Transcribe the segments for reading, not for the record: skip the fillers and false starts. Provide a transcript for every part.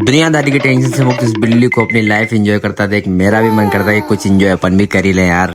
दुनियादारी की टेंशन से मुक्त इस बिल्ली को अपनी लाइफ एंजॉय करता देख मेरा भी मन करता है कि कुछ एंजॉय अपन भी कर ही ले यार।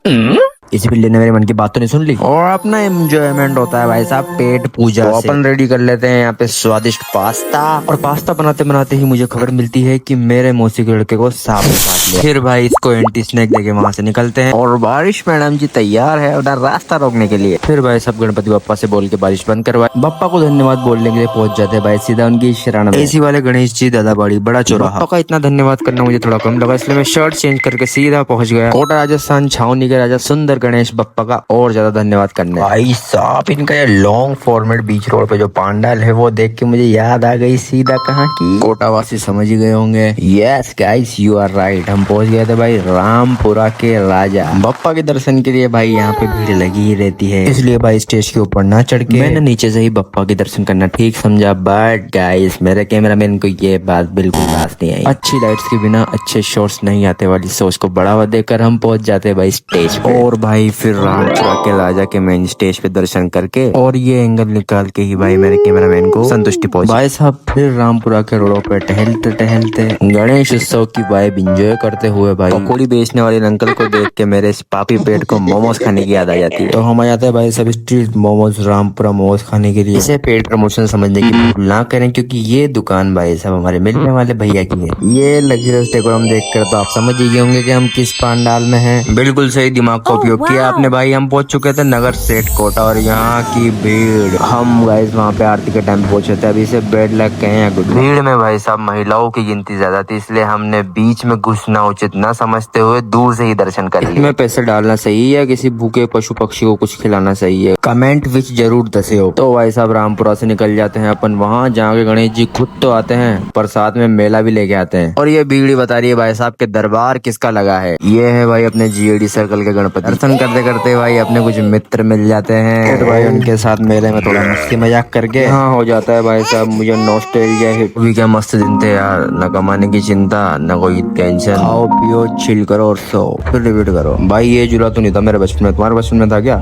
इसी बिल्ली ने मेरे मन की बात तो नहीं सुन ली और अपना एंजॉयमेंट होता है भाई साहब पेट पूजा तो अपन रेडी कर लेते हैं यहाँ पे स्वादिष्ट पास्ता। और पास्ता बनाते बनाते ही मुझे खबर मिलती है कि मेरे मौसी के लड़के को सांप ने काट लिया। फिर भाई इसको एंटी स्नेक देके वहाँ से निकलते हैं और बारिश मैडम जी तैयार है अपना रास्ता रोकने के लिए। फिर भाई सब गणपति बप्पा से बोल के बारिश बंद करवाए। बप्पा को धन्यवाद बोलने के लिए पहुंच जाते हैं भाई सीधा उनकी शरण में। एसी वाले गणेश जी दादा बड़ी बड़ा चौराहा। बप्पा का इतना धन्यवाद करना मुझे थोड़ा कम लगा इसलिए मैं शर्ट चेंज करके सीधा पहुंच गया कोटा राजस्थान छावनी के राजा सुंदर गणेश बप्पा का और ज्यादा धन्यवाद करने। भाई साहब इनका ये लॉन्ग फॉर्मेट बीच रोड पे जो पांडाल है वो देख के मुझे याद आ गई सीधा कहाँ की कोटावासी समझ ही गए होंगे। Yes guys you are right हम पहुंच गए थे भाई रामपुरा के राजा बप्पा के दर्शन के लिए। भाई यहाँ पे भीड़ लगी ही रहती है इसलिए भाई स्टेज के ऊपर ना चढ़ के मैंने नीचे से ही बप्पा के दर्शन करना ठीक समझा। बट गाइस मेरे कैमरामैन को ये बात बिल्कुल पास नहीं आई। अच्छी लाइट्स के बिना अच्छे शॉट्स नहीं आते वाली सोच को बढ़ावा देकर हम पहुंच जाते भाई स्टेज पे। और भाई फिर रामपुरा के राजा के मेन स्टेज पे दर्शन करके और ये एंगल निकाल के ही भाई मेरे कैमरामैन को संतुष्टि पहुंची। भाई साहब फिर रामपुरा के रोडों पे टहलते टहलते गणेश उत्सव की वाइब एंजॉय करते हुए भाई पकौड़ी बेचने वाले अंकल को देख के मेरे इस पापी पेट को मोमोज खाने की याद आ जाती है। तो हम आ जाते हैं भाई सब स्ट्रीट मोमोज रामपुरा मोमोज खाने के लिए। इसे पेड प्रमोशन समझने की भूल ना करें क्योंकि ये दुकान भाई साहब हमारे मिलने वाले भैया की है। ये लग्जरियस डेकोरम देखकर तो आप समझ ही गए होंगे कि हम किस पंडाल में हैं। बिल्कुल सही दिमाग का उपयोग किया आपने भाई। हम पहुंच चुके थे नगर सेठ कोटा और यहाँ की भीड़ हम गाइस वहाँ पे आरती के टाइम पहुंचे थे। अभी से बेड लग गए हैं। भीड़ में भाई साहब महिलाओं की गिनती ज्यादा थी इसलिए हमने बीच में घुसना उचित न समझते हुए दूर से ही दर्शन कर लिए। इसमें पैसे डालना सही है या किसी भूखे पशु पक्षी को कुछ खिलाना सही है कमेंट विच जरूर दसे हो। तो भाई साहब रामपुरा से निकल जाते हैं अपन वहाँ जहाँ के गणेश जी खुद तो आते हैं पर साथ में मेला भी लेके आते हैं। और ये भीड़ बता रही है भाई साहब के दरबार किसका लगा है। ये है भाई अपने जीएडी सर्कल के गणपति। दर्शन करते करते भाई अपने कुछ मित्र मिल जाते हैं तो भाई उनके साथ मेले में थोड़ा मस्ती मजाक करके हाँ हो जाता है भाई साहब। मुझे नॉस्टैल्जिया हिट भी क्या मस्त दिन थे यार। न कमाने की चिंता न कोई टेंशन खाओ पियो चिल करो और सो फिर रिपीट करो। भाई ये जुड़ा तो नहीं था मेरे बचपन में। तुम्हारे बचपन में था क्या?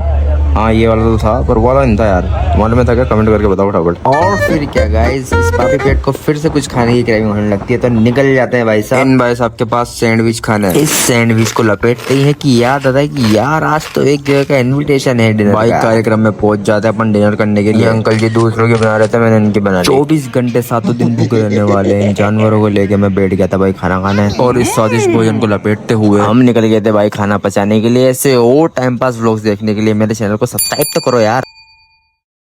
हाँ ये वाला तो था पर वाला नहीं था यार। तुम्हारे में था क्या? कमेंट करके बताओ फटाफट। और फिर क्या गाइस इस पापी पेट को फिर से कुछ खाने की क्रेविंग होने लगती है तो निकल जाते हैं भाई साहब। इन भाई साहब के पास सैंडविच खाना है। इस सैंडविच को लपेटते ही है कि याद आता है कि यार आज तो एक जगह का इन्विटेशन है डिनर भाई। कार्यक्रम में पहुंच जाते हैं अपन डिनर करने के लिए। अंकल जी दूसरों की बना रहे थे मैंने इनकी बना 24 घंटे 7 दिन भूखे रहने वाले इन जानवरों को लेके मैं बैठ गया था भाई खाना खाने। और इस स्वादिष्ट भोजन को लपेटते हुए हम निकल गए थे भाई खाना पचाने के लिए। ऐसे और टाइम पास व्लॉग्स देखने के लिए मेरे चैनल को सब्सक्राइब तो करो यार।